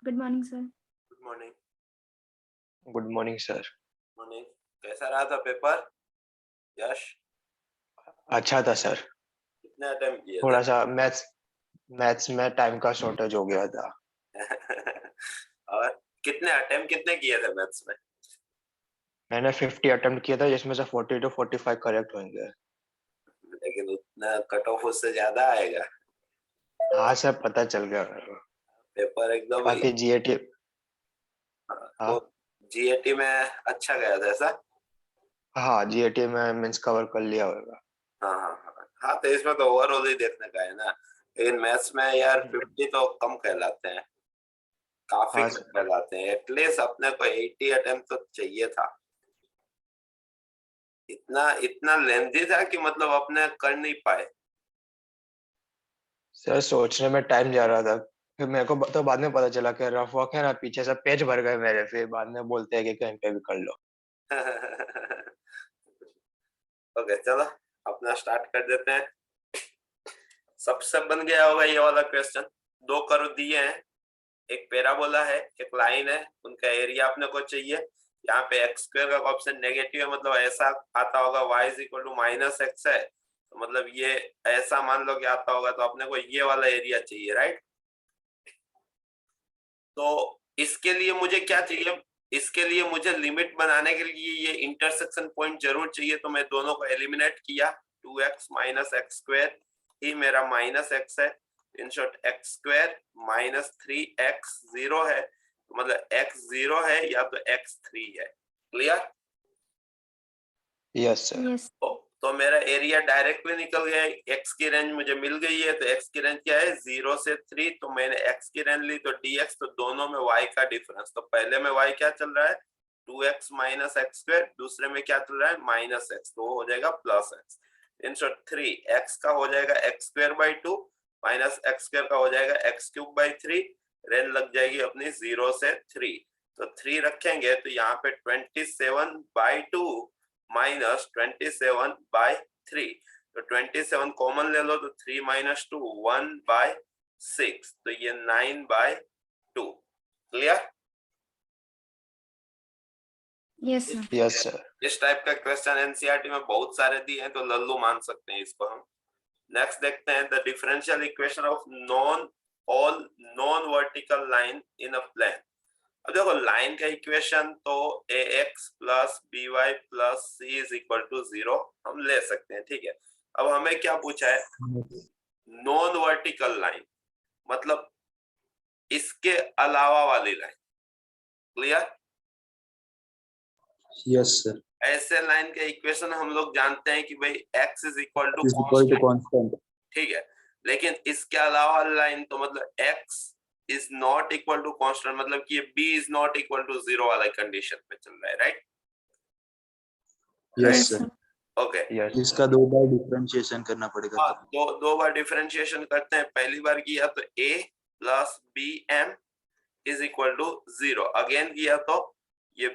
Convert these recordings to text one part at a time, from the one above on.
Good morning sir. Good morning. Good morning sir. Morning. कैसा रहा था पेपर यश? अच्छा था सर। कितने अटेम्प्ट किए थोड़ा सा मैथ्स में टाइम का शॉर्टेज हो गया था। और कितने किए थे मैथ्स में? मैंने 50 अटेम्प्ट किया था, जिसमें से 40 to 45 करेक्ट होंगे। लेकिन उतना कट ऑफ उससे ज्यादा आएगा। हाँ सर, पता चल गया मेरे को। पेपर एकदम बाकी जीएटी। हाँ वो जीएटी में अच्छा गया था ऐसा? हाँ, जीएटी में मीन्स कवर कर लिया होगा। हाँ हाँ हाँ हाँ, तो इसमें तो ओवरऑल ही देखने का है ना। लेकिन मैथ्स में यार 50 तो कम कहलाते हैं, काफी हाँ कम सर। कहलाते हैं। एटलीस्ट अपने को 80 अटेम्प्ट तो चाहिए था। इतना इतना लेंथी था कि मतलब अपने कर नहीं पाए। सर सोचने में टाइम जा रहा था, फिर मेरे को तो बाद में पता चला कि रफ वर्क है ना, पीछे से पेज भर गए मेरे, फिर बाद में बोलते हैं कि कहीं पे भी कर लो। ओके चलो अपना स्टार्ट कर देते हैं। सबसे बन गया होगा ये वाला क्वेश्चन। दो कर्व दिए हैं, एक पैराबोला है, एक लाइन है, उनका एरिया अपने को चाहिए। यहाँ पे एक्स स्क्वायर का ऑप्शन नेगेटिव है, मतलब ऐसा आता होगा y is equal to minus x है, तो मतलब ये ऐसा मान लो कि आता होगा, तो अपने को ये वाला एरिया चाहिए, राइट। तो इसके लिए मुझे क्या चाहिए? इसके लिए मुझे लिमिट बनाने के लिए ये इंटरसेक्शन पॉइंट जरूर चाहिए, तो मैं दोनों को एलिमिनेट किया। 2x माइनस एक्स स्क्वायर ही मेरा माइनस एक्स है। In short x square minus 3x 0 है, तो मतलब x 0 है या तो x 3 है। क्लियर? Yes sir. यस। तो मेरा एरिया डायरेक्टली निकल गया। x की रेंज मुझे मिल गई है, तो x की रेंज क्या है? 0 से 3। तो मैंने x की रेंज ली, तो dx, तो दोनों में y का डिफरेंस। तो पहले में y क्या चल रहा है? 2x माइनस एक्स स्क्वायर, दूसरे में क्या चल रहा है? माइनस एक्स, तो हो जाएगा plus x. In short 3x का हो जाएगा x square by 2, minus x square का हो जाएगा एक्स क्यूब बाई 3। रेंज लग जाएगी अपनी 0 से 3। तो 3 रखेंगे तो यहाँ पे 27/2 माइनस 27/3। तो 27 कॉमन ले लो, तो 3 माइनस 2 1/6, तो ये 9/2। Clear? Yes sir. Yes sir. इस टाइप का क्वेश्चन एनसीईआरटी में बहुत सारे दिए हैं, तो लल्लू मान सकते हैं इसको हम। नेक्स्ट देखते हैं, the differential equation of all non vertical line in a plane. अब देखो लाइन का इक्वेशन तो ax plus by plus c is equal to 0 हम ले सकते हैं, ठीक है। अब हमें क्या पूछा है? नॉन वर्टिकल लाइन मतलब इसके अलावा वाली लाइन। क्लियर? Yes sir. ऐसे लाइन का इक्वेशन हम लोग जानते हैं कि भाई x is equal to constant, ठीक है। लेकिन इसके अलावा वाली लाइन तो मतलब x is not equal to constant, मतलब कि ये b is not equal to 0 वाला कंडीशन पे चल रहा है, right? Yes sir. Okay. Yes इसका दो बार डिफरेंशिएशन करना पड़ेगा। हाँ, दो बार डिफरेंशिएशन करते हैं। पहली बार किया तो a plus b m is equal to 0। Again किया तो ये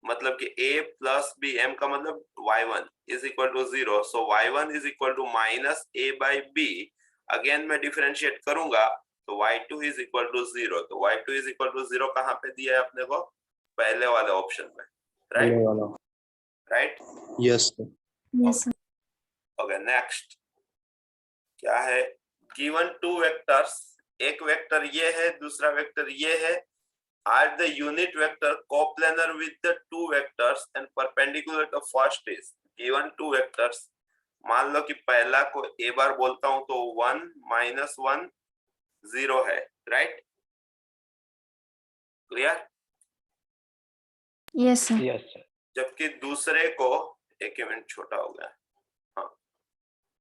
मतलब कि a प्लस बी एम का मतलब y1 is equal to 0। So y1 is equal to minus a by b. Again मैं डिफरेंशिएट करूंगा तो y2 इज इक्वल टू 0। तो y2 इज इक्वल टू 0 कहाँ पे दिया है अपने को? पहले वाले ऑप्शन में, right? Right? Yes sir. Yes sir. Okay next क्या है? गिवन टू वेक्टर्स, एक वेक्टर ये है, दूसरा वेक्टर ये है, are the unit vector coplanar with the two vectors and perpendicular to first is. Given two vectors, मान लो कि पहला को ए बार बोलता हूं तो 1 माइनस 1 0 है, right? Clear? Yes sir. Yes sir. जबकि दूसरे को, एक मिनट छोटा हो गया, हाँ,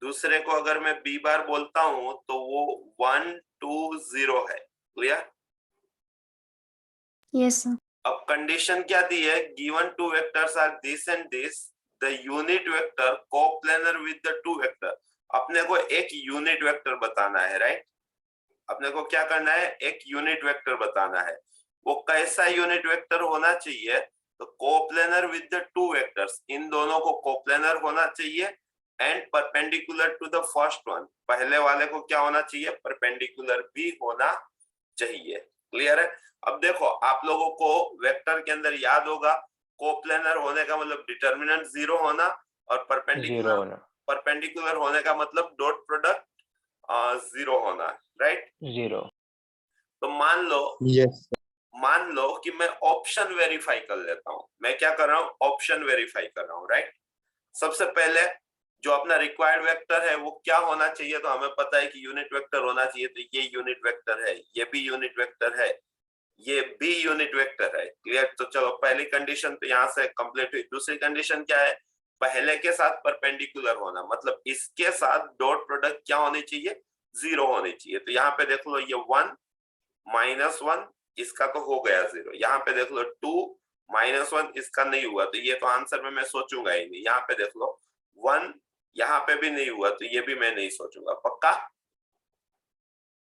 दूसरे को अगर मैं बी बार बोलता हूं तो वो 1 2 0 है। क्लियर? Yes sir. अब कंडीशन क्या दी है? Given two vectors are this and this, the unit vector coplanar with the two vector. अपने को एक यूनिट वेक्टर बताना है, राइट? अपने को क्या करना है? एक यूनिट वेक्टर बताना है। वो कैसा यूनिट वेक्टर होना चाहिए? तो coplanar with the two vectors, इन दोनों को कोप्लेनर होना चाहिए and perpendicular to the first one, पहले वाले को क्या होना चाहिए, परपेंडिकुलर भी होना चाहिए। क्लियर है? अब देखो आप लोगों को वेक्टर के अंदर याद होगा कोप्लेनर होने का मतलब डिटर्मिनेंट 0 होना और जीरो परपेंडिकुलर होना, परपेंडिकुलर होने का मतलब डॉट प्रोडक्ट 0 होना, राइट? जीरो। तो मान लो कि मैं ऑप्शन वेरीफाई कर लेता हूं। मैं क्या कर रहा हूं, ऑप्शन वेरीफाई कर रहा हूं, राइट? सबसे पहले जो अपना रिक्वायर्ड वेक्टर है वो क्या होना चाहिए, तो हमें पता है कि यूनिट वेक्टर होना चाहिए, तो ये यूनिट वेक्टर है, ये भी यूनिट वेक्टर है, ये भी यूनिट वेक्टर है। क्लियर? तो चलो पहली कंडीशन तो यहाँ से कंप्लीट हुई। दूसरी कंडीशन क्या है, पहले के साथ परपेंडिकुलर होना, मतलब इसके साथ डॉट प्रोडक्ट क्या होनी चाहिए, 0 होनी चाहिए। तो यहाँ पे देख लो ये 1 -1 इसका तो हो गया 0, यहाँ पे देख लो 2 -1 इसका नहीं हुआ, तो ये तो आंसर में मैं सोचूंगा ही नहीं। यहाँ पे देख लो 1 यहाँ पे भी नहीं हुआ, तो ये भी मैं नहीं सोचूंगा, पक्का?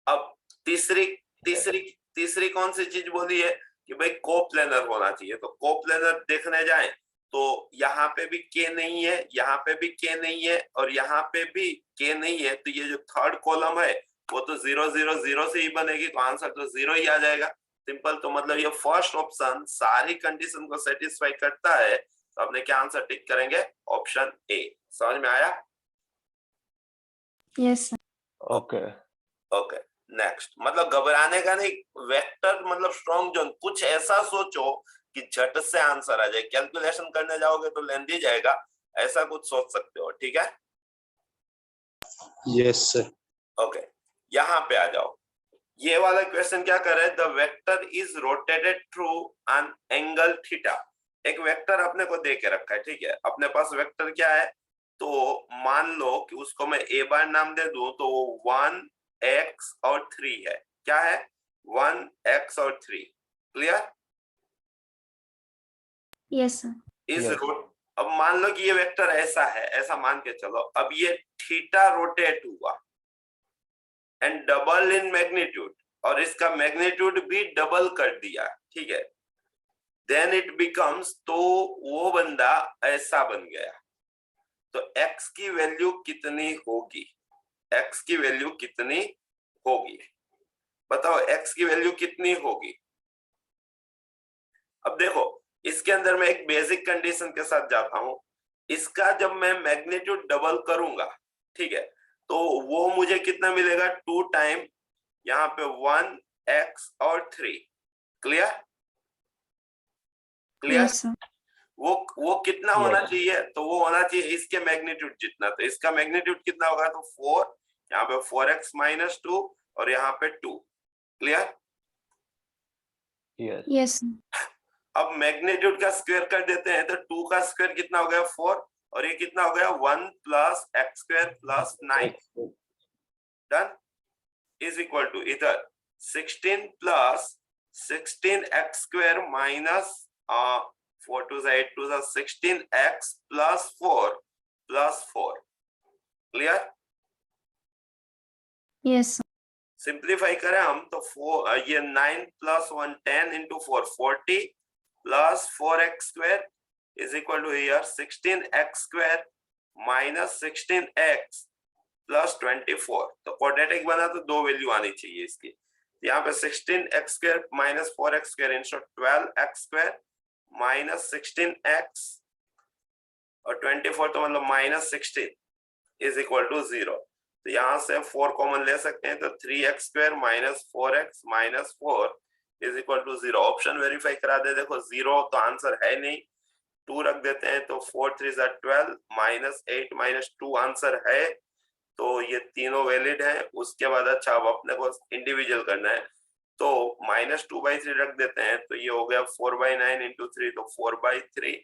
अब तीसरी कौन सी चीज बोली है कि भाई कोप्लेनर होना चाहिए। तो कोप्लेनर देखने जाएं तो यहाँ पे भी के नहीं है, यहाँ पे भी के नहीं है और यहाँ पे भी के नहीं है, तो ये जो थर्ड कॉलम है वो तो 0 0 0 से ही बनेगी, तो आंसर तो 0 ही आ जाएगा, सिंपल। तो मतलब ये फर्स्ट ऑप्शन सारी कंडीशन को सेटिस्फाई करता है, तो अपने क्या आंसर टिक करेंगे, ऑप्शन ए। समझ में आया? Yes sir. Okay. Okay, next. मतलब घबराने का नहीं, वेक्टर मतलब स्ट्रॉन्ग जोन, कुछ ऐसा सोचो कि झट से आंसर आ जाए। कैलकुलेशन करने जाओगे तो लेंदी जाएगा, ऐसा कुछ सोच सकते हो, ठीक है? Yes sir. ओके, यहाँ पे आ जाओ। ये वाला क्वेश्चन क्या कर रहा है, the vector is rotated through an angle theta. एक वेक्टर अपने को दे के रखा है, ठीक है? अपने पास वेक्टर क्या है, तो मान लो कि उसको मैं ए बार नाम दे दूं, तो वो 1 x और 3 है। क्या है, 1 x और 3। क्लियर? Yes sir. इस Yes. अब मान लो कि ये वेक्टर ऐसा है, ऐसा मान के चलो। अब ये थीटा रोटेट हुआ एंड डबल इन मैग्नीट्यूड, और इसका मैग्नीट्यूड भी डबल कर दिया, ठीक है? देन इट बिकम्स, तो वो बंदा ऐसा बन गया। तो x की वैल्यू कितनी होगी, x की वैल्यू कितनी होगी, बताओ x की वैल्यू कितनी होगी? अब देखो इसके अंदर मैं एक बेसिक कंडीशन के साथ जाता हूं। इसका जब मैं मैग्नीट्यूड डबल करूंगा, ठीक है, तो वो मुझे कितना मिलेगा, 2 टाइम यहाँ पे 1 x और 3। क्लियर? क्लियर? Yes sir. वो कितना होना Yes. चाहिए, तो वो होना चाहिए इसके मैग्नीट्यूड जितना। तो इसका मैग्नीट्यूड कितना होगा, तो 4, यहाँ पे 4x - 2 और यहाँ पे 2। क्लियर? Yes. यस। अब मैग्नीट्यूड का स्क्वायर कर देते हैं, तो 2 का स्क्वायर कितना हो गया, 4, और ये कितना हो गया, 1 + x² + 9। Done? Is equal to इधर 16 + 16x² minus 4 2 8 2 16x + 4 + 4। Clear? Yes. Simplify करें हम तो 4, ये 9 + 1 10 × 4 40 + 4x² is equal to here 16x² - 16x + 24। तो क्वाड्रेटिक बना तो 2 वैल्यू आनी चाहिए इसकी। यहाँ पे 16x² - 4x² instead 12x² - 16x और 24, तो मतलब -16 is equal to 0। तो यहाँ से 4 कॉमन ले सकते हैं, तो 3x² - 4x - 4 is equal to 0। Option verify करा दे, देखो 0 तो आंसर है नहीं, 2 रख देते हैं, तो 4 3 12 -8 - 2 आंसर है। तो ये तीनों वैलिड है। उसके बाद अच्छा अब अपने को इंडिविजुअल करना है, तो -2/3 रख देते हैं, तो ये हो गया 4/9 × 3, तो 4/3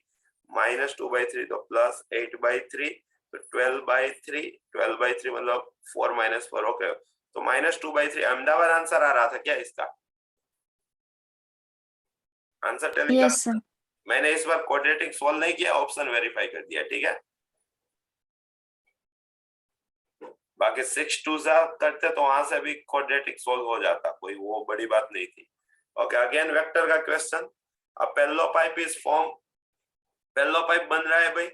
-2/3 तो +8/3, तो 12/3 12/3 मतलब 4 - 4। ओके, तो -2/3 अहमदाबाद आंसर आ रहा था क्या इसका? आंसर टेली का यस सर। मैंने इस बार क्वाड्रेटिक सॉल्व नहीं किया, ऑप्शन वेरीफाई कर दिया, ठीक है? बाकी 6 2 करते तो वहां से भी क्वाड्रेटिक सॉल्व हो जाता, कोई वो बड़ी बात नहीं थी। ओके, अगेन वेक्टर का क्वेश्चन। अब पेल्लो पाइप इज फॉर्म, पेल्लो पाइप बन रहा है भाई,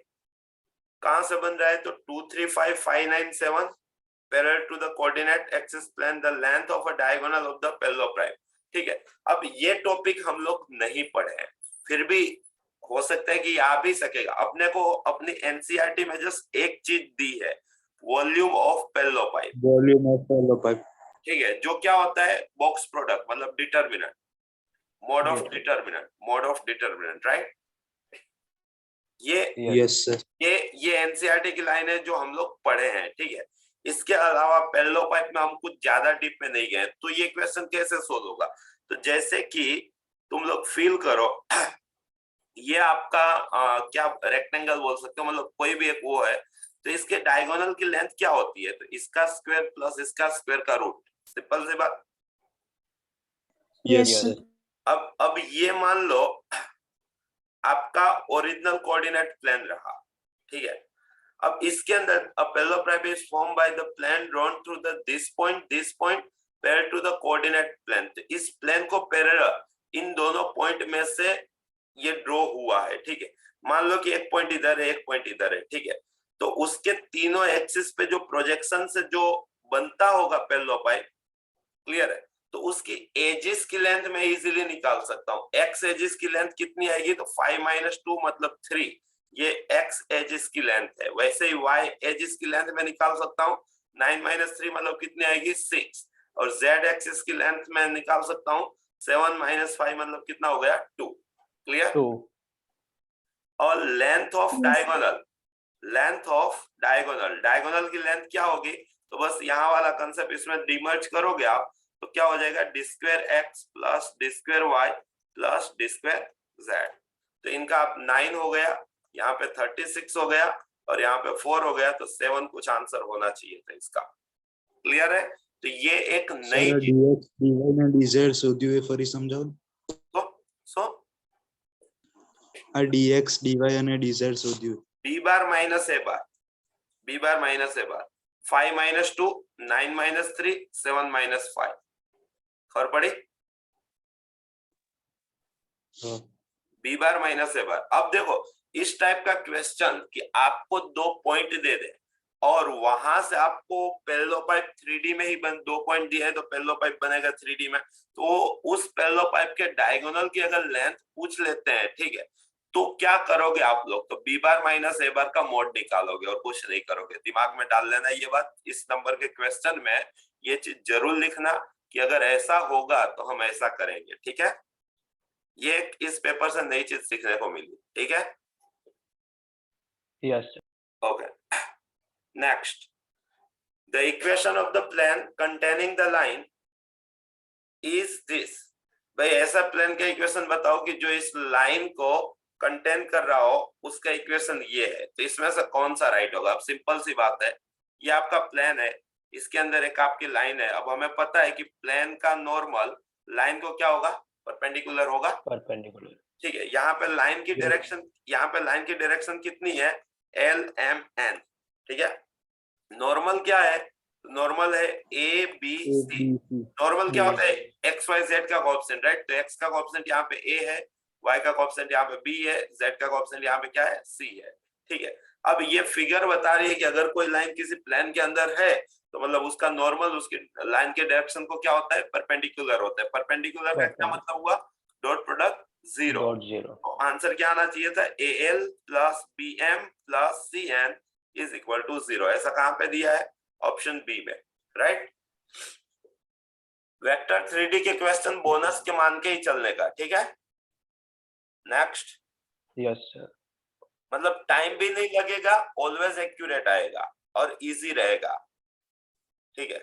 कहां से बन रहा है? तो 2 3 5 5 9 7 parallel to the coordinate axis plane the length of a diagonal of the parallelogram. ठीक है, अब ये टॉपिक हम लोग नहीं पढ़े हैं, फिर भी हो सकता है कि आ भी सकेगा। अपने को अपनी एनसीईआरटी में जस्ट एक चीज दी है, volume of parallelepiped. Volume of parallelepiped. ठीक है, जो क्या होता है? बॉक्स प्रोडक्ट मतलब determinant, mod of determinant, right? ये यस सर। ये एनसीईआरटी की लाइन है जो हम लोग पढ़े हैं। ठीक है, इसके अलावा पैरेललोपाइप में हम कुछ ज्यादा डीप में नहीं गए। तो ये क्वेश्चन कैसे सोल्व होगा? तो जैसे कि तुम लोग फील करो, ये आपका क्या रेक्टेंगल बोल सकते हो, मतलब कोई भी एक वो है, तो इसके डायगोनल की लेंथ क्या होती है? तो इसका स्क्वायर प्लस इसका स्क्वायर का रूट। सिंपल सी बात। Yes Yes, sir. sir. अब ये मान लो आपका ओरिजिनल कोऑर्डिनेट प्लेन रहा। ठीक है, अब इसके अंदर a parallelogram is formed by the plane drawn through the this point parallel to the coordinate plane। तो इस प्लेन को पैरेलल इन दोनों पॉइंट में से ये ड्रॉ हुआ है। ठीक है, मान लो कि एक पॉइंट इधर है, एक पॉइंट इधर है। ठीक है, तो उसके तीनों एक्सिस पे जो प्रोजेक्शन से जो बनता होगा पैरेललोपाइप, क्लियर है? तो उसकी एजिस की लेंथ मैं इजीली निकाल सकता हूँ। एक्स एजिस की लेंथ कितनी आएगी? तो 5 - 2 मतलब 3, ये एक्स एजिस की लेंथ है। वैसे ही वाई एजिस की लेंथ मैं निकाल सकता हूँ, 9 - 3 मतलब कितनी आएगी? 6। और जेड एक्सिस की लेंथ मैं निकाल सकता हूँ, 7 - 5 मतलब कितना हो गया? 2। क्लियर? 2। और लेंथ ऑफ Yes. डायगोनल की लेंथ क्या होगी? तो बस यहाँ वाला कंसेप्ट इसमें डिमर्ज करोगे आप, तो क्या हो जाएगा? d square x plus d square y plus d square z। तो इनका आप 9 हो गया, यहाँ पे 36 हो गया और यहाँ पे 4 हो गया, तो 7 कुछ आंसर होना चाहिए था इसका। क्लियर है? तो ये एक नई सर dx dy ને dz શોધ્યું એ ફરી સમજાવો। આ dx dy અને dz શોધ્યું। b बार माइनस a बार, 5 - 2 9 - 3 7 - 5। खबर पड़ी? b बार माइनस a बार। अब देखो इस टाइप का क्वेश्चन कि आपको 2 पॉइंट दे दे और वहां से आपको पैरेललोपाइप 3D में ही 2 पॉइंट दिए है, तो पैरेललोपाइप बनेगा 3D में। तो उस पैरेललोपाइप के डायगोनल की अगर लेंथ पूछ लेते हैं, ठीक है, तो क्या करोगे आप लोग? तो b बार माइनस a बार का मोड निकालोगे और कुछ नहीं करोगे। दिमाग में डाल लेना ये बात। इस नंबर के क्वेश्चन में ये चीज जरूर लिखना कि अगर ऐसा होगा तो हम ऐसा करेंगे। ठीक है, ये इस पेपर से नई चीज सीखने को मिली। ठीक है, yes sir. Okay. Next, the equation of the plane containing the line is this। भाई ऐसा प्लेन का इक्वेशन बताओ कि जो इस लाइन को कंटेन कर रहा हो, उसका इक्वेशन ये है। तो इसमें से कौन सा राइट होगा? अब सिंपल सी बात है, ये आपका प्लेन है, इसके अंदर एक आपकी लाइन है। अब हमें पता है कि प्लेन का नॉर्मल लाइन को क्या होगा? परपेंडिकुलर होगा। परपेंडिकुलर। ठीक है, यहाँ पे लाइन की डायरेक्शन कितनी है? LMN। ठीक है, नॉर्मल क्या है? नॉर्मल है ABC। नॉर्मल क्या होता है? एक्स वाई जेड का कोएफिशिएंट, राइट? तो एक्स का कोएफिशिएंट यहाँ पे A है, y का कोएफिशिएंट यहाँ पे B है, z का कोएफिशिएंट यहाँ पे क्या है? C है। ठीक है, अब ये फिगर बता रही है कि अगर कोई लाइन किसी प्लेन के अंदर है तो मतलब उसका नॉर्मल उसकी लाइन के डायरेक्शन को क्या होता है? परपेंडिकुलर होता है। परपेंडिकुलर का क्या मतलब हुआ? Dot product 0। तो आंसर क्या आना चाहिए था? AL plus BM plus CN is equal to 0। ऐसा कहां पे दिया है? ऑप्शन बी में, राइट? वेक्टर 3D के क्वेश्चन बोनस के मान के ही चलने का। ठीक है, नेक्स्ट। Yes sir. मतलब टाइम भी नहीं लगेगा, ऑलवेज एक्यूरेट आएगा और इजी रहेगा। ठीक है,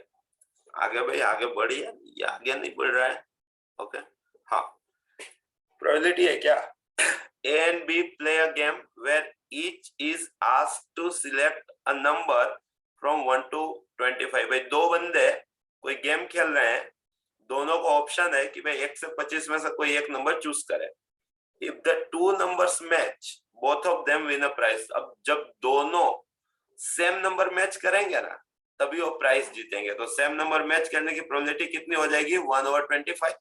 आगे भाई आगे बढ़िए, ये आगे नहीं बढ़ रहा है। ओके, हाँ, प्रोबेबिलिटी है क्या? A and B play a game where each is asked to select a number from 1 to 25। भाई दो बंदे कोई गेम खेल रहे हैं, दोनों को ऑप्शन है कि भाई 1 से 25 में से कोई एक नंबर चूज करे। If the two numbers match, both of them win a prize। अब जब दोनों सेम नंबर मैच करेंगे ना, तभी वो प्राइज जीतेंगे। तो सेम नंबर मैच करने की प्रोबेबिलिटी कितनी हो जाएगी? 1/25।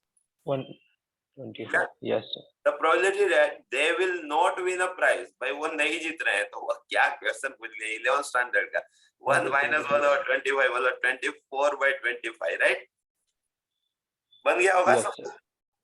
25. Yes, sir. The probability that they will not win a prize, भाई वो नहीं जीत रहे हैं, तो वो क्या क्वेश्चन पूछ लिया 11th स्टैंडर्ड का. 1 minus 1 और 25 मतलब 24/25, राइट? बन गया होगा Yes, सब. sir.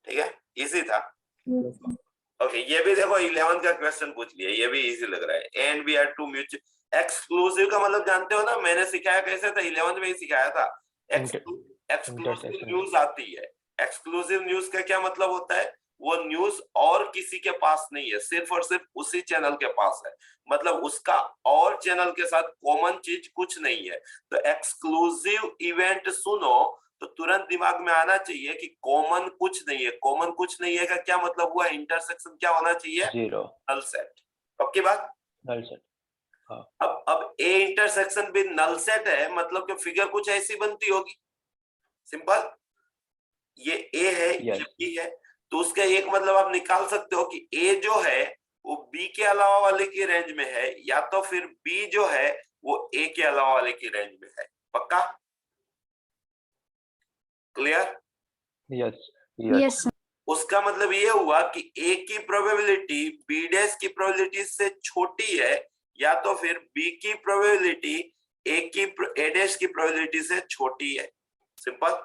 ठीक है, इजी था. Yes, sir. ओके, ये भी देखो 11th का क्वेश्चन पूछ लिया, ये भी इजी लग रहा है. And we are two mutual exclusive का मतलब जानते हो ना, मैंने सिखाया कैसे था, 11th में ही सिखाया था. एक्सक्लूसिव न्यूज आती है. एक्सक्लूसिव न्यूज का क्या मतलब होता है? वो न्यूज और किसी के पास नहीं है, सिर्फ और सिर्फ उसी चैनल के पास है. मतलब उसका और चैनल के साथ कॉमन चीज कुछ नहीं है. तो एक्सक्लूसिव इवेंट सुनो तो तुरंत दिमाग में आना चाहिए कि कॉमन कुछ नहीं है. कॉमन कुछ नहीं है का क्या मतलब हुआ? इंटरसेक्शन क्या होना चाहिए? 0. Null set. पक्की बात? Null set. अब ए इंटरसेक्शन भी नल सेट है, मतलब कि फिगर कुछ ऐसी बनती होगी. सिंपल. ये ए है, ये Yes. बी है, तो उसका एक मतलब आप निकाल सकते हो कि ए जो है वो बी के अलावा वाले की रेंज में है, या तो फिर बी जो है वो ए के अलावा वाले की रेंज में है. पक्का? Clear? Yes. Yes. Yes, sir. उसका मतलब ये हुआ कि ए की प्रोबेबिलिटी बी डैश की प्रोबेबिलिटी से छोटी है, या तो फिर बी की प्रोबेबिलिटी ए डैश की प्रोबेबिलिटी से छोटी है. सिंपल.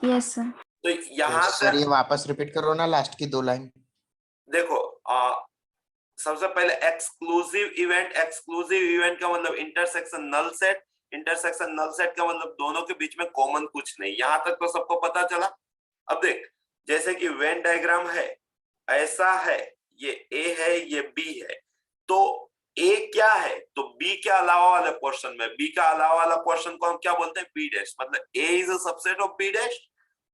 Yes, sir. तो यहाँ से सर ये वापस रिपीट करो ना लास्ट की 2 लाइन. देखो, सबसे पहले एक्सक्लूसिव इवेंट का मतलब intersection null set. Intersection null set का मतलब दोनों के बीच में कॉमन कुछ नहीं. यहां तक तो सबको पता चला. अब देख, जैसे कि वेन डायग्राम है, ऐसा है, ये ए है, ये बी है, तो ए क्या है? तो बी के अलावा वाले पोर्शन में, बी का अलावा वाला पोर्शन को हम क्या बोलते हैं? B dash. मतलब A is a subset of B dash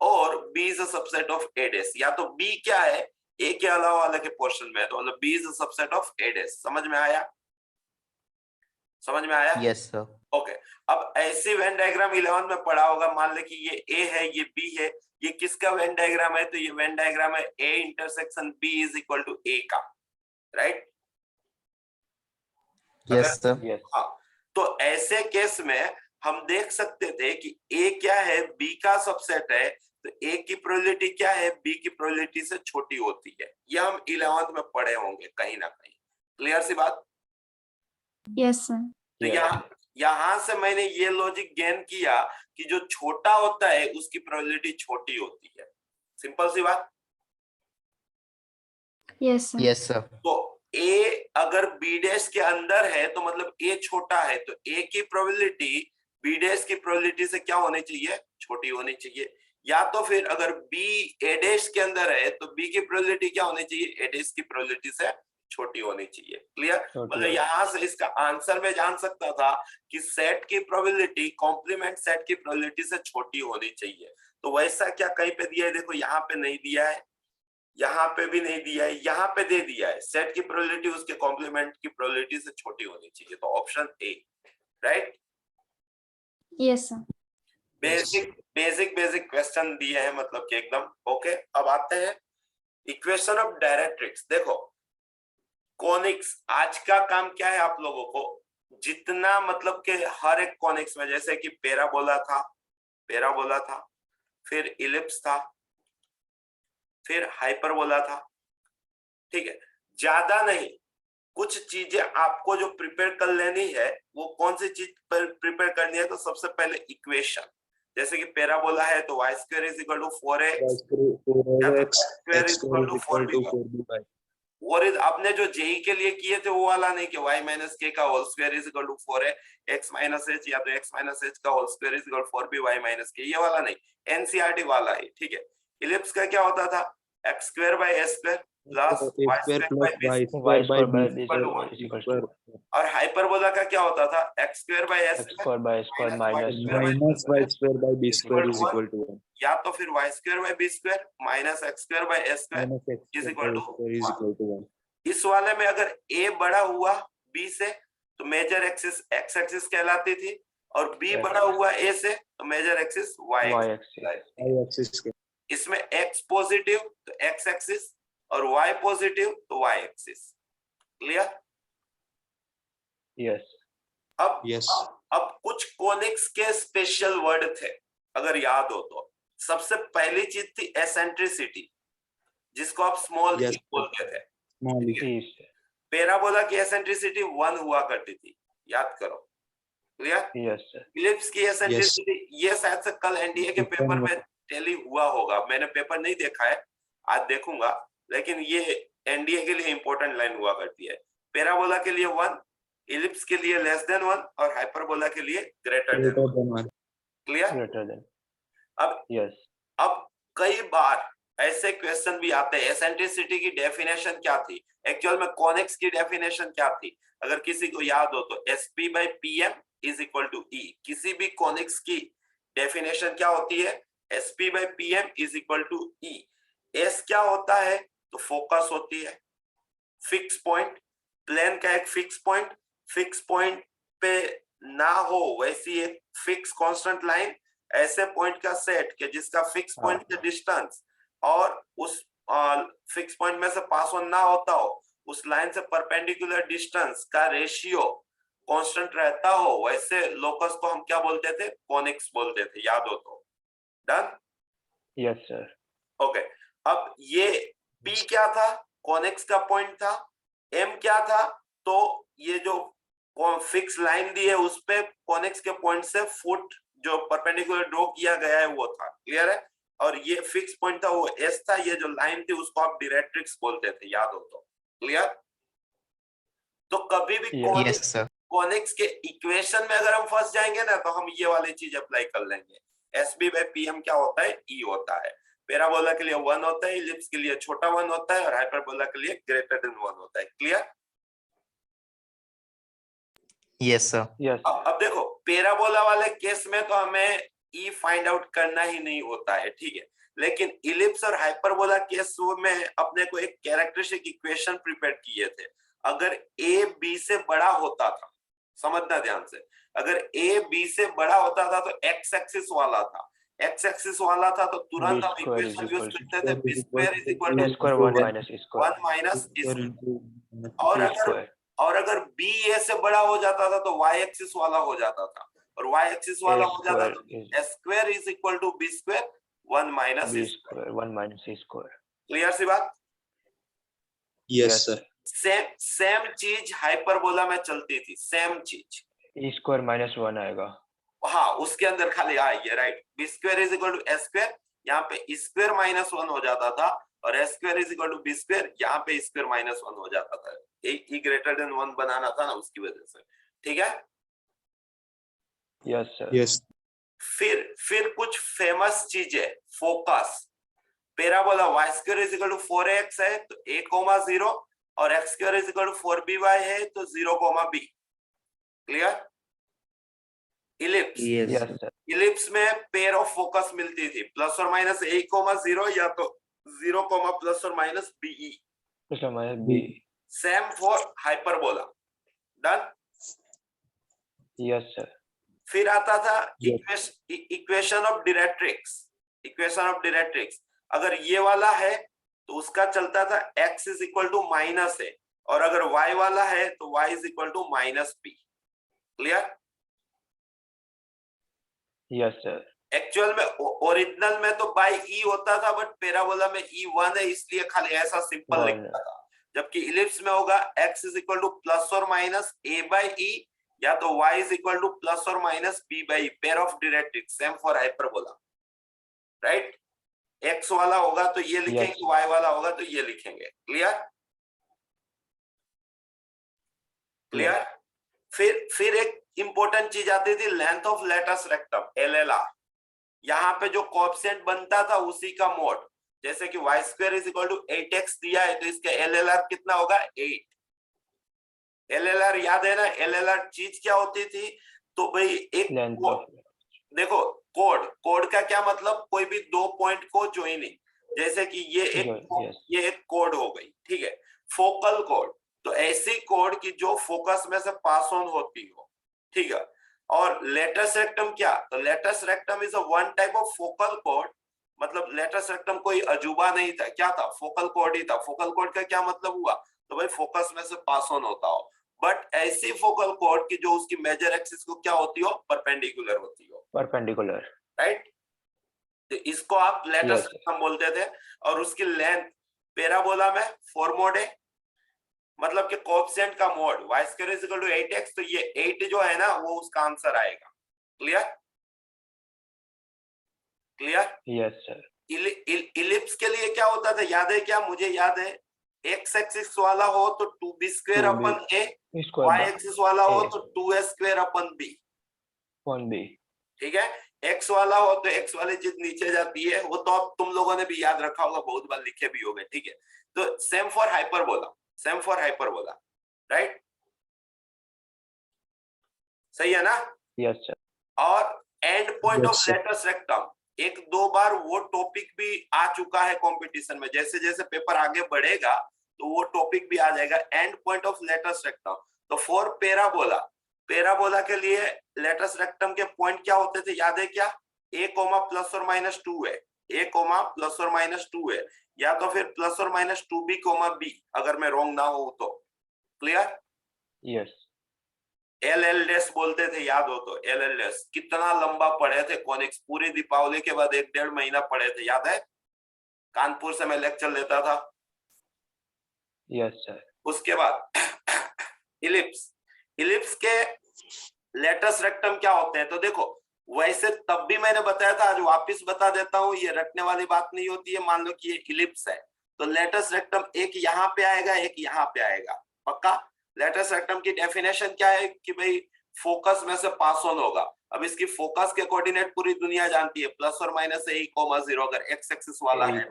और B is a subset of A dash. या तो बी क्या है? ए के अलावा वाले के पोर्शन में है, तो मतलब B is a subset of A dash. समझ में आया? समझ में आया? Yes sir. ओके. अब ऐसी वेन डायग्राम 11 में पढ़ा होगा. मान ले कि ये ए है, ये बी है, ये किसका वेन डायग्राम है? तो ये वेन डायग्राम है A intersection B is equal to A का, राइट? Yes sir. Yes. हाँ. तो ऐसे केस में हम देख सकते थे कि ए क्या है? बी का सबसेट है, तो ए की प्रोबेबिलिटी क्या है? बी की प्रोबेबिलिटी से छोटी होती है. ये हम 11th में पढ़े होंगे कहीं ना कहीं. क्लियर सी बात? Yes, sir. तो Yes. यहां से मैंने ये लॉजिक गेन किया कि जो छोटा होता है उसकी प्रोबेबिलिटी छोटी होती है. सिंपल सी बात. Yes, sir. Yes sir. तो ए अगर बी डैश के अंदर है तो मतलब ए छोटा है, तो ए की प्रोबेबिलिटी बी डैश की प्रोबेबिलिटी से क्या होनी चाहिए? छोटी होनी चाहिए. या तो फिर अगर बी ए डैश के अंदर है तो बी की प्रोबेबिलिटी क्या होनी चाहिए? ए डैश की प्रोबेबिलिटी से छोटी होनी चाहिए. क्लियर? मतलब यहां से इसका आंसर में जान सकता था कि सेट की प्रोबेबिलिटी कॉम्प्लीमेंट सेट की प्रोबेबिलिटी से छोटी होनी चाहिए. तो वैसा क्या कहीं पे दिया है? देखो यहाँ पे नहीं दिया है, यहाँ पे भी नहीं दिया है, यहाँ पे दे दिया है. सेट की प्रोबेबिलिटी उसके कॉम्प्लीमेंट की प्रोबेबिलिटी से छोटी होनी चाहिए. तो option A, right? Yes, sir. Basic question दिए हैं, मतलब कि एकदम ओके. अब आते हैं इक्वेशन ऑफ डायरेक्ट्रिक्स. देखो, कॉनिक्स, आज का काम क्या है आप लोगों को? जितना मतलब कि हर एक कॉनिक्स में, जैसे कि पैराबोला था, फिर इलिप्स था, फिर हाइपरबोला था. ठीक है, ज्यादा नहीं, कुछ चीजें आपको जो प्रिपेयर कर लेनी है. वो कौन सी चीज पर प्रिपेयर करनी है? तो सबसे पहले इक्वेशन. जैसे कि पैराबोला है तो y square is equal to 4x square is equal to 4b. और आपने जो जेई के लिए किए थे वो वाला नहीं कि y माइनस के का whole square is equal to 4x minus h, या तो x माइनस h का whole square is equal to 4b y minus k, ये वाला नहीं, एनसीईआरटी वाला है. ठीक है. इलिप्स का क्या होता था? x square by s square plus y square by b square. और हाइपरबोला का क्या होता था? x square by s square minus minus y square by b square is equal to 1. या तो फिर y square by b square minus x square by s square Minus x is square equal by to square is equal to 1. इस वाले में अगर a बड़ा हुआ b से तो मेजर एक्सिस x एक्सिस कहलाती थी, और b बड़ा हुआ a से तो major axis y axis. Y axis के. इसमें x पॉजिटिव तो x एक्सिस और y पॉजिटिव तो y एक्सिस. क्लियर? Yes. अब Yes. अब कुछ कॉनिक्स के स्पेशल वर्ड थे, अगर याद हो तो. सबसे पहली चीज थी एसेंट्रिसिटी, जिसको आप स्मॉल Yes, ई बोलते थे। small e. Yes, पैराबोला की एसेंट्रिसिटी 1 हुआ करती थी, याद करो। क्लियर? yes, sir. इलिप्स की एसेंट्रिसिटी ये शायद से कल एनडीए के पेपर में टेली हुआ होगा, मैंने पेपर नहीं देखा है, आज देखूंगा, लेकिन ये एनडीए के लिए इंपॉर्टेंट लाइन हुआ करती है। पैराबोला के लिए 1, इलिप्स के लिए लेस देन 1 और हाइपरबोला के लिए greater than 1। Clear? Greater than. अब Yes. अब कई बार ऐसे क्वेश्चन भी आते हैं, एसेंट्रिसिटी की डेफिनेशन क्या थी, एक्चुअल में कॉनिक्स की डेफिनेशन क्या थी, अगर किसी को याद हो तो SP/PM is equal to E। किसी भी कॉनिक्स की डेफिनेशन क्या होती है, SP/PM is equal to E। S क्या होता है, तो फोकस होती है, फिक्स पॉइंट, प्लेन का एक फिक्स पॉइंट पे ना हो वैसी एक फिक्स कांस्टेंट लाइन, ऐसे पॉइंट का सेट के जिसका फिक्स पॉइंट का डिस्टेंस और उस फिक्स पॉइंट में से पास ऑन ना होता हो, उस लाइन से परपेंडिकुलर डिस्टेंस का रेशियो कांस्टेंट रहता हो, वैसे लोकस को हम क्या बोलते थे, कॉनिक्स बोलते थे, याद हो तो। डन? Yes, sir. ओके। अब ये P क्या था, कॉनिक्स का पॉइंट था, M क्या था, तो ये जो फिक्स लाइन दी है उस पे कॉनिक्स के पॉइंट से फुट जो परपेंडिकुलर ड्रॉ किया गया है वो था। क्लियर है? और ये फिक्स पॉइंट था वो S था, ये जो लाइन थी उसको आप डायरेक्ट्रिक्स बोलते थे, याद हो तो। क्लियर? तो कभी भी Yes, sir. कॉनिक्स के इक्वेशन में अगर हम फंस जाएंगे ना, तो हम ये वाली चीज अप्लाई कर लेंगे। SP/PM क्या होता है, E होता है। पैराबोला के लिए 1 होता है, इलिप्स के लिए छोटा 1 होता है और हाइपरबोला के लिए ग्रेटर देन 1 होता है। क्लियर? Yes, sir. Yes. अब देखो, पैराबोला वाले केस में तो हमें E फाइंड आउट करना ही नहीं होता है, ठीक है, लेकिन इलिप्स और हाइपरबोला केस में अपने को एक कैरेक्टरिस्टिक इक्वेशन प्रिपेयर किए थे। अगर A B से बड़ा होता था, समझना ध्यान से, अगर A B से बड़ा होता था तो x एक्सिस वाला था, x एक्सिस वाला था तो तुरंत हम इक्वेशन यूज करते थे, b square is equal A to square 1 minus E square. 1 minus E Square square. into E square. और अगर B A से बड़ा हो जाता था तो y एक्सिस वाला हो जाता था, और y एक्सिस वाला हो जाता square तो is- s square is equal to b square 1 minus B E square. square 1 minus E square. Clear सी बात? Yes, sir. सेम चीज हाइपरबोला में चलती थी, सेम चीज। E square minus 1 आएगा. हाँ, उसके अंदर खाली ये right, B square is equal to S square, यहाँ पे ई स्क्वायर माइनस 1 हो जाता था, और S square is equal to B square, यहाँ पे स्क्वायर माइनस 1 हो जाता था। ई ग्रेटर देन 1 बनाना था ना, उसकी वजह से। ठीक है? Yes, sir. Yes. फिर कुछ फेमस चीजें, focus. Parabola y square is equal to 4x है तो a, 0 और x square is equal to 4by है तो 0, b। Clear? Ellipse, Yes, sir. Ellipse में पेयर ऑफ फोकस मिलती थी, प्लस और माइनस a, 0 या तो 0, प्लस और minus be। Plus or minus B. Same for hyperbola. Done? Yes, sir. फिर आता था Yes. Equation of directrix. Equation of directrix अगर ये वाला है तो उसका चलता था x is equal to minus है, और अगर y वाला है तो y is equal to minus b। Clear? Yes, sir. Actual में ओरिजिनल में तो बाय e होता था, बट पैराबोला में e 1 है इसलिए खाली ऐसा सिंपल One लिखता था, जबकि इलिप्स में होगा x is equal to plus और माइनस a बाय e या तो y is equal to plus और minus b by e। Pair of directrix same for hyperbola, right? x वाला होगा तो ये लिखेंगे, y वाला होगा तो ये लिखेंगे। क्लियर? क्लियर? फिर एक इंपॉर्टेंट चीज आती थी, length of latus rectum, LLR। यहाँ पे जो कोएफिशिएंट बनता था उसी का मोड, जैसे कि y square is equal to 8x दिया है तो इसका LLR कितना होगा, 8। LLR याद है ना, LLR चीज क्या होती थी, तो भाई एक Length of. देखो, कोड का क्या मतलब, कोई भी दो पॉइंट को ज्वाइनिंग, जैसे कि ये Yes. ये एक कोड हो गई, ठीक है, फोकल कोड। तो ऐसी कोड की जो फोकस में से पास ऑन होती हो, ठीक है। और लेटस रेक्टम क्या, तो latus rectum is a one type of focal कोड, मतलब लेटस रेक्टम कोई अजूबा नहीं था, क्या था, फोकल कोड ही था। फोकल कोड का क्या मतलब हुआ, तो भाई फोकस में से पास ऑन होता हो, बट ऐसी फोकल कोड की जो उसकी मेजर एक्सिस को क्या होती हो, परपेंडिकुलर होती हो, Perpendicular. राइट? तो इसको आप लेटेस्ट सिस्टम बोलते थे, और उसकी लेंथ पैराबोला में 4 मोड है, मतलब कि कोएफिशिएंट का mod y square is equal to 8x, तो ये 8 जो है ना वो उसका आंसर आएगा। Clear? Clear? Yes sir. Ellipse के लिए क्या होता था याद है क्या? मुझे याद है, x एक्सिस वाला हो तो 2b square upon a, y axis वाला हो तो 2a स्क्वायर अपन b। ठीक है, x वाला हो तो x वाली चीज नीचे जाती है, वो तो अब तुम लोगों ने भी याद रखा होगा, बहुत बार लिखे भी होंगे। ठीक है, तो same for hyperbola, same for hyperbola, right? सही है ना? Yes sir. और end point of Yes, sir. Latus rectum, एक दो बार वो टॉपिक भी आ चुका है कंपटीशन में, जैसे जैसे पेपर आगे बढ़ेगा तो वो टॉपिक भी आ जाएगा, end point of latus rectum. तो फॉर पैराबोला, पैराबोला के लिए लेटस रेक्टम के पॉइंट क्या होते थे याद है क्या? a प्लस और माइनस 2 है, a प्लस और माइनस 2 है, या तो फिर प्लस और माइनस 2b, b, अगर मैं रॉन्ग ना हो तो। क्लियर? यस। एल डैश बोलते थे, याद हो तो? एल डैश कितना लंबा पढ़े थे कॉनिक्स, पूरी दीपावली के बाद 1-1.5 महीना पढ़े थे, याद है? कानपुर से मैं लेक्चर लेता था। Yes sir. उसके बाद इलिप्स, इलिप्स के लेटस रेक्टम क्या होते हैं? तो देखो, वैसे तब भी मैंने बताया था, आज वापस बता देता हूं, ये रटने वाली बात नहीं होती है। मान लो कि ये इलिप्स है, तो लेटस रेक्टम एक यहाँ पे आएगा, एक यहाँ पे आएगा, पक्का? लेटस रेक्टम की डेफिनेशन क्या है कि भाई फोकस में से पास ऑन होगा। अब इसकी फोकस के कोऑर्डिनेट पूरी दुनिया जानती है, प्लस और माइनस a, 0, अगर x एक्सिस वाला है।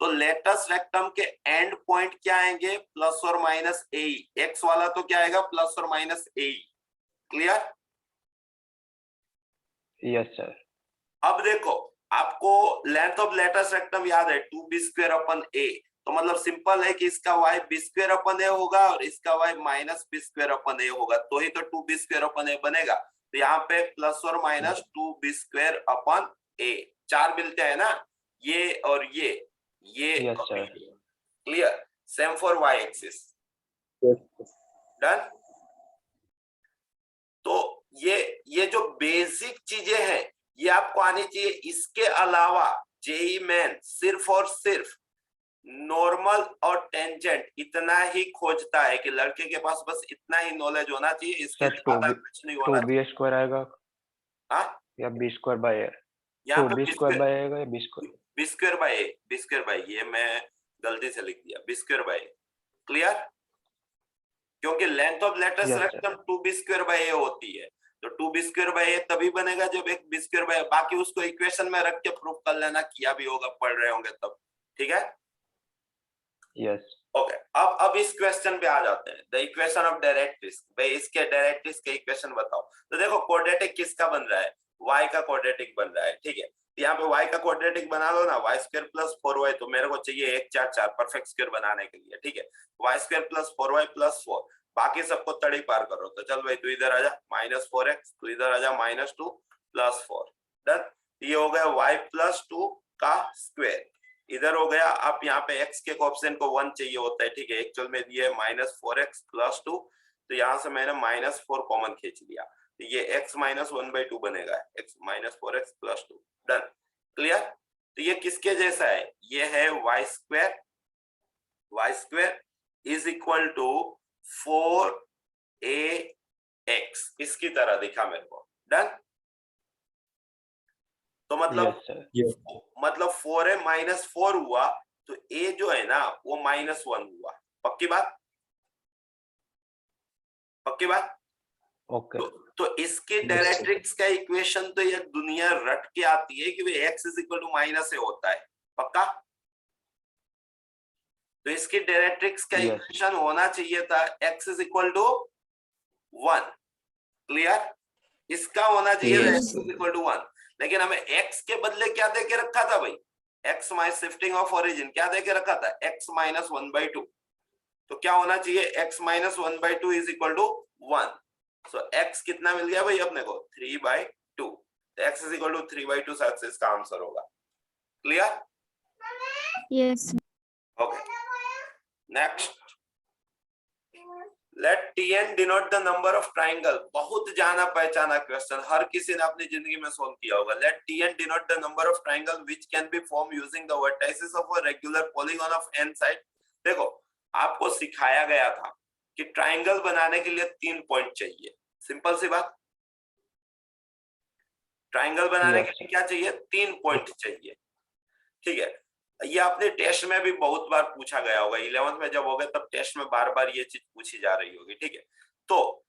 तो लेटस रेक्टम के एंड पॉइंट क्या आएंगे? प्लस और माइनस a, x वाला तो क्या आएगा? प्लस और minus a। Clear? Yes sir. अब देखो, आपको लेंथ ऑफ लेटस रेक्टम याद है 2b स्क्वायर अपन a, तो मतलब सिंपल है कि इसका y b square upon a होगा और इसका y minus b square upon a होगा, तो ही तो 2b स्क्वायर अपन a बनेगा। तो यहाँ पे प्लस और minus 2b square upon a, 4 मिलते हैं ना, ये और ये यस और सर। ये। Clear? Same for y axis. Done? तो ये जो बेसिक चीजें हैं ये आपको आनी चाहिए। इसके अलावा जेई मेन सिर्फ और सिर्फ नॉर्मल और टेंजेंट इतना ही खोजता है कि लड़के के पास बस इतना ही नॉलेज होना चाहिए, इसके ज्यादा कुछ नहीं होना चाहिए। 2b स्क्वायर आएगा या b square by a? 2b square by आएगा या b square? b square by a, b square by, ये मैं गलती से लिख दिया, b स्क्वायर बाय। क्लियर? क्योंकि length of latus rectum 2b square by a होती है, तो 2b स्क्वायर बाय a तभी बनेगा जब एक b स्क्वायर बाय, बाकी उसको इक्वेशन में रख के प्रूफ कर लेना, किया भी होगा, पढ़ रहे होंगे तब। ठीक है? यस। ओके, अब इस क्वेश्चन पे आ जाते हैं, द इक्वेशन ऑफ डायरेक्ट्रिक्स। भाई इसके डायरेक्ट्रिक्स के इक्वेशन बताओ। तो देखो, क्वाड्रेटिक किसका बन रहा है? y का क्वाड्रेटिक बन रहा है। ठीक है, यहाँ पे y का क्वाड्रेटिक बना लो ना, y स्क्वायर प्लस 4y, तो मेरे को चाहिए 1 4 4 परफेक्ट स्क्वायर बनाने के लिए। ठीक है, y square plus 4y plus 4, बाकी सबको तड़ी पार करो। तो चल भाई, तू इधर आ जा, -4x, तू इधर आ जा, -2 प्लस 4। डन? ये हो गया y प्लस 2 का स्क्वायर, इधर हो गया। आप यहाँ पे x के कोएफिशिएंट को 1 चाहिए होता है। ठीक है, एक्चुअल में दिए -4x प्लस 2, तो यहाँ से मैंने -4 कॉमन खींच लिया, तो ये x माइनस 1/2 बनेगा, x -4x plus 2। Done? Clear? तो ये किसके जैसा है? ये है y square is equal to 4ax, इसकी तरह दिखा मेरे को। डन? तो मतलब मतलब 4 है -4 हुआ, तो a जो है ना वो -1 हुआ। पक्की बात? पक्की बात? ओके। तो इसके डायरेक्ट्रिक्स का इक्वेशन तो ये दुनिया रट के आती है कि वे x is equal to minus A होता है। पक्का? तो इसकी डायरेक्ट्रिक्स का इक्वेशन होना चाहिए था x is equal to 1। Clear? इसका होना चाहिए था x इज इक्वल टू 1, लेकिन हमें x के बदले क्या दे के रखा था भाई? x minus shifting of origin क्या दे के रखा था? x minus 1/2। तो क्या होना चाहिए? x minus 1/2 is equal to 1। So x कितना मिल गया भाई अपने को? 3/2। तो x इज इक्वल टू 3/2 से इसका आंसर होगा। Clear? Yes. Okay, next let Tn denote the number of triangle. बहुत जाना पहचाना क्वेश्चन, हर किसी ने अपनी जिंदगी में सोल्व किया होगा। Let Tn denote the number of triangle which can be form using the vertices of a regular polygon of n side. देखो आपको सिखाया गया था कि ट्राइंगल बनाने के लिए 3 पॉइंट चाहिए। सिंपल सी बात, ट्राइंगल बनाने के लिए क्या चाहिए? 3 पॉइंट चाहिए। ठीक है, ये आपने टेस्ट में भी बहुत बार पूछा गया होगा। 11th में जब हो गए तब टेस्ट में बार बार ये चीज पूछी जा रही होगी। ठीक है, तो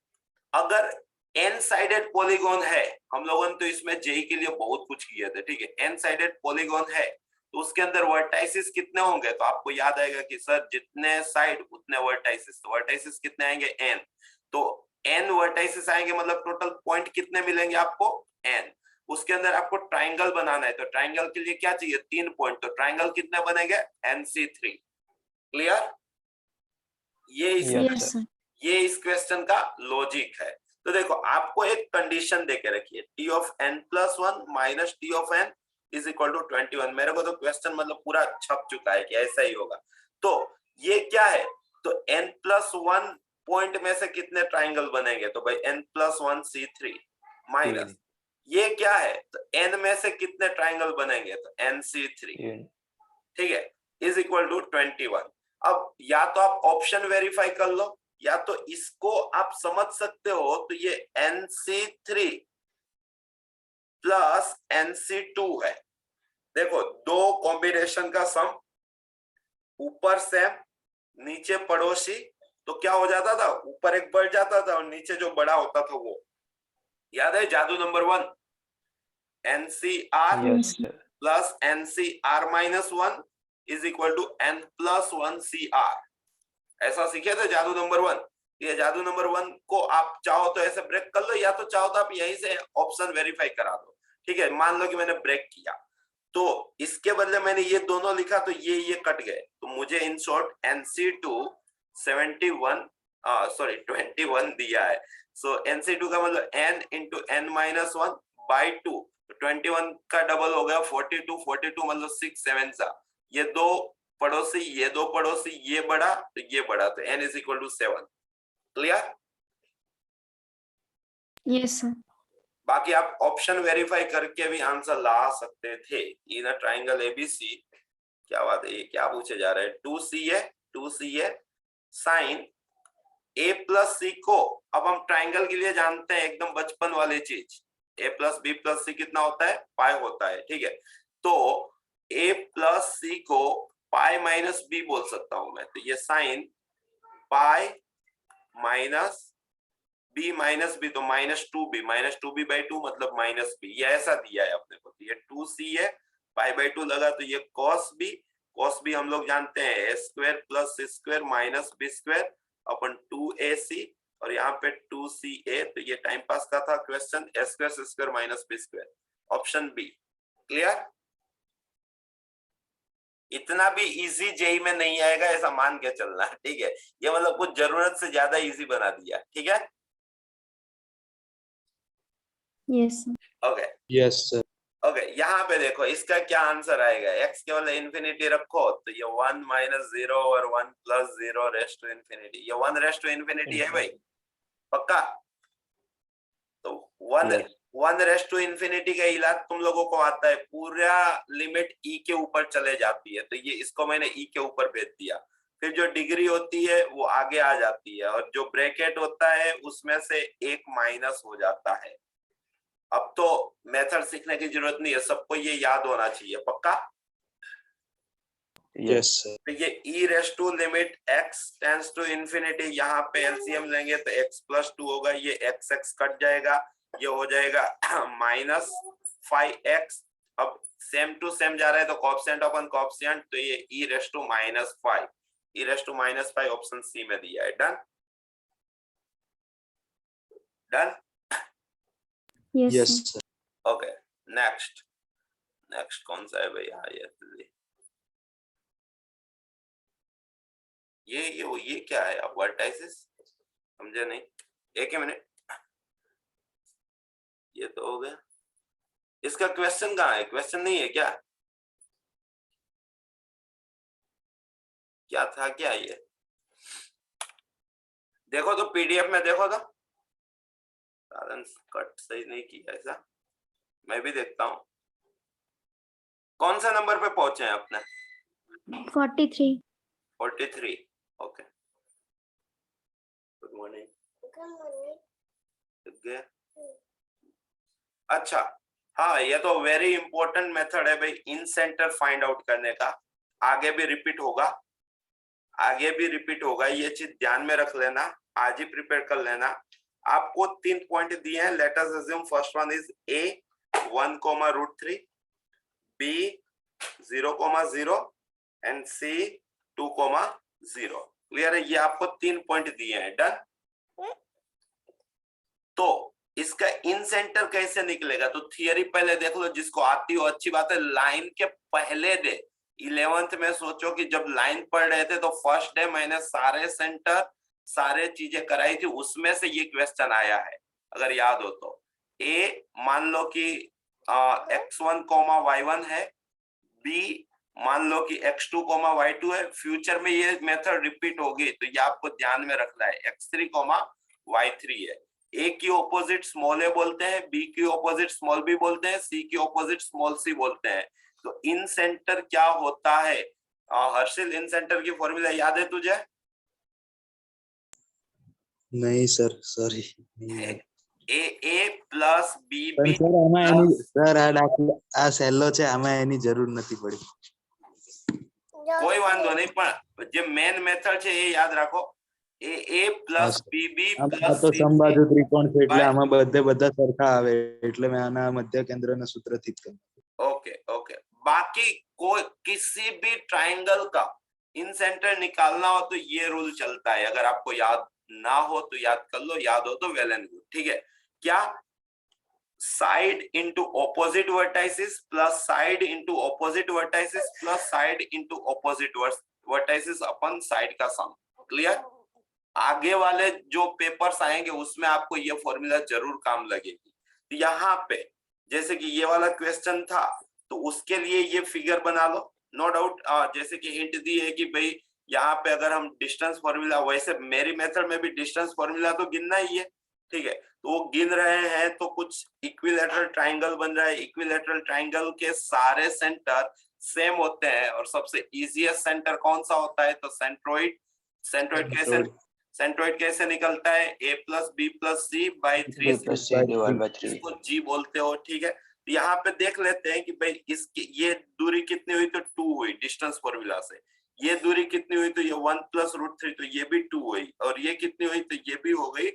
अगर n साइडेड पॉलीगॉन है, हम लोगों ने तो इसमें जेई के लिए बहुत कुछ किए थे। ठीक है, n साइडेड पॉलीगॉन है तो उसके अंदर वर्टाइसिस कितने होंगे? तो आपको याद आएगा कि सर जितने साइड उतने वर्टाइसिस, तो वर्टाइसिस कितने आएंगे? n। तो n वर्टाइसिस आएंगे मतलब टोटल पॉइंट कितने मिलेंगे आपको? n। उसके अंदर आपको ट्राइंगल बनाना है, तो ट्राइंगल के लिए क्या चाहिए? 3 पॉइंट। तो ट्राइंगल कितने बनेंगे? NC3। क्लियर? Yes, sir. ये इस क्वेश्चन का लॉजिक है। तो देखो आपको एक कंडीशन देके रखी है, t of n+1 minus t of n is equal to 21। मेरे को तो क्वेश्चन मतलब पूरा छप चुका है कि ऐसा ही होगा। तो ये क्या है? तो n+1 पॉइंट में से कितने ट्राइंगल बनेंगे? तो भाई n+1 C3 माइनस ये क्या है? तो n में से कितने ट्राइंगल बनेंगे? तो NC3। ठीक है, इज इक्वल टू 21। अब या तो आप ऑप्शन वेरीफाई कर लो या तो इसको आप समझ सकते हो। तो ये NC3 प्लस NC2 है। देखो दो कॉम्बिनेशन का सम, ऊपर सेम नीचे पड़ोसी, तो क्या हो जाता था? ऊपर एक बढ़ जाता था और नीचे जो बड़ा होता था वो। याद है जादू नंबर 1? NCR plus NCR-1 is equal to n+1 CR। ऐसा सीखे थे जादू नंबर 1। ये जादू नंबर 1 को आप चाहो तो ऐसे ब्रेक कर लो या तो चाहो तो आप यहीं से ऑप्शन वेरीफाई करा दो। ठीक है, मान लो कि मैंने ब्रेक किया तो इसके बदले मैंने ये दोनों लिखा तो ये कट गए, तो मुझे इन शॉर्ट NC2 21 दिया है। सो NC2 का मतलब n इंटू n-1 बाई 2, 21 का डबल हो गया 42, 42 मतलब 6 7 सा, ये दो पड़ोसी, ये दो पड़ोसी, ये बड़ा तो ये बड़ा, तो n is equal to 7। Clear? Yes, sir. बाकी आप ऑप्शन वेरीफाई करके भी आंसर ला सकते थे। इन ट्राइंगल ABC, क्या बात है, ये क्या पूछे जा रहे हैं? 2CA sign A plus C को अब हम ट्राइंगल के लिए जानते हैं एकदम बचपन वाली चीज, A plus B plus C कितना होता है? पाई होता है। ठीक है, तो A प्लस C को पाई माइनस B बोल सकता हूं मैं। तो ये sine pi minus b minus B, तो -2b, -2b/2 मतलब -b, ये ऐसा दिया है अपने को। तो ये 2c है, π/2 लगा तो ये cos b हम लोग जानते हैं a² plus c² minus b² अपन 2ac, और यहाँ पे 2ca, तो ये टाइम पास का था question, a² c² minus b², option B. Clear? इतना भी इजी जेई में नहीं आएगा ऐसा मान के चलना। ठीक है, ये मतलब कुछ जरूरत से ज्यादा इजी बना दिया। ठीक है, Yes, sir. Okay Yes, sir. Okay, यहाँ पे देखो इसका क्या आंसर आएगा। x केवल इन्फिनिटी रखो तो ये 1 - 0 और 1 + 0 रेस्ट टू इन्फिनिटी, ये 1 रेस्ट टू इन्फिनिटी है भाई, पक्का? तो 1 रेस्ट टू इन्फिनिटी का इलाज तुम लोगों को आता है, पूरा लिमिट e के ऊपर चले जाती है, तो ये इसको मैंने e के ऊपर भेज दिया। फिर जो डिग्री होती है वो आगे आ जाती है और जो ब्रैकेट होता है उसमें से एक माइनस हो जाता है। अब तो मेथड सीखने की जरूरत नहीं है, सबको ये याद होना चाहिए, पक्का? Yes, sir. तो ये e raise to limit x tends to infinity, यहाँ पे एलसीएम लेंगे तो x + 2 होगा, ये x कट जाएगा, ये हो जाएगा -5x। अब सेम टू सेम जा रहा है तो कोएफिशिएंट अपन कोएफिशिएंट, तो ये e raise to -5, e raise to -5 option C में दिया है। Done? Done? Yes, Yes, sir. sir. Okay, next कौन सा है भाई? हाँ ये क्या है? अब वर्टाइसिस समझे नहीं, एक ही मिनट, ये तो हो गया। इसका क्वेश्चन कहाँ है? क्वेश्चन नहीं है क्या? क्या था क्या ये? देखो तो पीडीएफ में देखो तो कट सही नहीं किया ऐसा, मैं भी देखता हूँ। कौन सा नंबर पे पहुंचे हैं अपने? 43. 43। Okay, good morning. अच्छा, हाँ ये तो वेरी इंपॉर्टेंट मेथड है भाई, इन सेंटर फाइंड आउट करने का। आगे भी रिपीट होगा, आगे भी रिपीट होगा, ये चीज ध्यान में रख लेना, आज ही प्रिपेयर कर लेना। आपको 3 पॉइंट दिए हैं, let us assume first one is a 1,√3, b 0,0 and c 2,0। Clear है? ये आपको 3 पॉइंट दिए हैं, डन। तो इसका इन सेंटर कैसे निकलेगा? तो थियरी पहले देख लो, जिसको आती हो अच्छी बात है। लाइन के पहले डे 11th में सोचो कि जब लाइन पढ़ रहे थे तो फर्स्ट डे मैंने सारे सेंटर सारे चीजें कराई थी, उसमें से ये क्वेश्चन आया है, अगर याद हो तो। ए मान लो कि x1, y1 है, बी मान लो कि x2, y2 है। फ्यूचर में ये मेथड रिपीट होगी, तो ये आपको ध्यान में रखना है, x3, y3 है। ए की ऑपोजिट स्मॉल ए बोलते हैं, बी की ऑपोजिट स्मॉल बी बोलते हैं, सी की ऑपोजिट स्मॉल सी बोलते हैं। तो इन सेंटर क्या होता है? हर्षिल, इन सेंटर की फॉर्मूला याद है तुझे? नहीं सर, सॉरी। ए प्लस बी પણ बी સર આમાં એની સર આ દાખલા આ સહેલો છે, આમાં એની જરૂર નથી પડી. कोई वांधो नहीं, पण जे मेन मेथड છે એ યાદ રાખો, ए प्लस बीबी આ प्लस તો सी સમબાજુ ત્રિકોણ છે એટલે બાય આમાં બધા સરખા આવે, એટલે મેં આના મધ્ય કેન્દ્રના સૂત્રથી જ કર્યું. Okay okay. बाकी कोई किसी भी ट्राइंगल का इन सेंटर निकालना हो तो ये रूल चलता है, अगर आपको याद ना हो तो याद कर लो, याद हो तो वेल एंड गुड। ठीक है, क्या? Side into opposite vertices plus side into opposite vertices plus side into opposite vertices upon side का सम। क्लियर? आगे वाले जो पेपर्स आएंगे उसमें आपको ये फॉर्मूला जरूर काम लगेगी। तो यहाँ पे जैसे कि ये वाला क्वेश्चन था, तो उसके लिए ये फिगर बना लो, नो डाउट। जैसे कि हिंट दी है कि भाई यहाँ पे अगर हम डिस्टेंस फॉर्मूला, वैसे मेरी मेथड में भी डिस्टेंस फॉर्मूला तो गिनना ही है, ठीक है। तो वो गिन रहे हैं तो कुछ इक्विलैटरल ट्राइंगल बन रहा है, इक्विलैटरल ट्राइंगल के सारे सेंटर सेम होते हैं, और सबसे इजीएस्ट सेंटर कौन सा होता है? तो सेंट्रोइड। सेंट्रोइड कैसे निकलता है? a plus B plus C by 3 इसको g बोलते हो, ठीक है। यहाँ पे देख लेते हैं कि भाई इसकी ये दूरी कितनी हुई? तो 2 हुई डिस्टेंस फॉर्मूला से। ये दूरी कितनी हुई? तो ये 1 प्लस √3, तो ये भी 2 हुई, और ये कितनी हुई? तो ये भी हो गई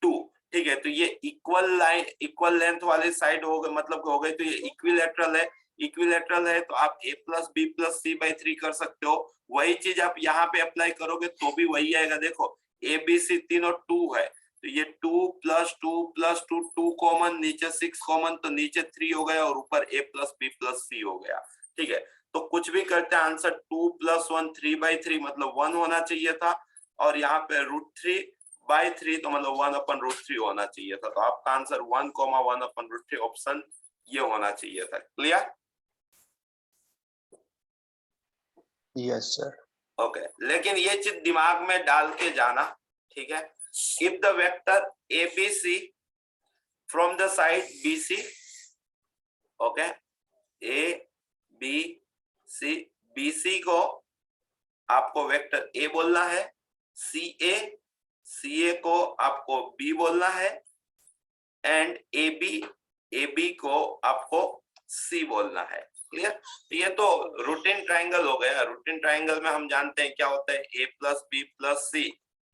2, ठीक है। तो ये इक्वल लाइन, इक्वल लेंथ वाली साइड हो गई, मतलब हो गई, तो ये इक्विलैटरल है। इक्विलैटरल है तो आप a plus B plus C by 3 कर सकते हो। वही चीज आप यहाँ पे अप्लाई करोगे तो भी वही आएगा। देखो ए बी सी तीनों 2 है, तो ये 2 प्लस 2 प्लस 2, 2 कॉमन, नीचे 6 कॉमन, तो नीचे 3 हो गया, और ऊपर a प्लस बी प्लस सी हो गया, ठीक है। तो कुछ भी करते हैं, आंसर 2 प्लस 1 3/3 मतलब 1 होना चाहिए था, और यहाँ पे √3/3 तो मतलब 1/√3 होना चाहिए था। तो आपका आंसर 1,1/√3 ऑप्शन ये होना चाहिए था। क्लियर? Yes sir. ओके, लेकिन ये चीज दिमाग में डाल के जाना, ठीक है। If the vector ABC from the side BC, okay, ABC, BC को आपको वेक्टर A बोलना है, CA को आपको B बोलना है, एंड AB को आपको C बोलना है। क्लियर? तो ये तो रूटीन ट्राइंगल हो गया। रूटीन ट्राइंगल में हम जानते हैं क्या होता है, a plus B plus C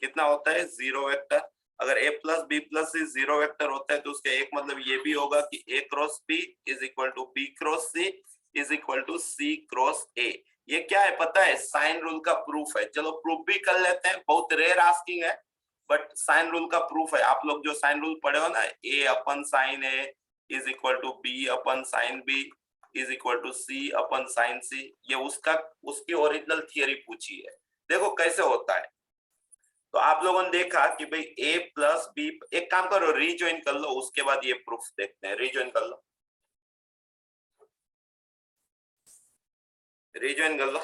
कितना होता है? 0 वेक्टर। अगर a plus B plus C 0 vector होता है तो उसका एक मतलब ये भी होगा कि a cross b is equal to b cross c is equal to c cross a। ये क्या है पता है? साइन रूल का प्रूफ है। चलो प्रूफ भी कर लेते हैं, बहुत रेयर आस्किंग है, बट साइन रूल का प्रूफ है। आप लोग जो साइन रूल पढ़े हो ना, a upon sine a is equal to b upon sine b is equal to C upon sine C, ये उसकी ओरिजिनल थियरी पूछी है। देखो कैसे होता है। तो आप लोगों ने देखा कि भाई a प्लस बी, एक काम करो रीजॉइन कर लो, उसके बाद ये प्रूफ देखते हैं। रीजॉइन कर लो, रीजॉइन कर लो।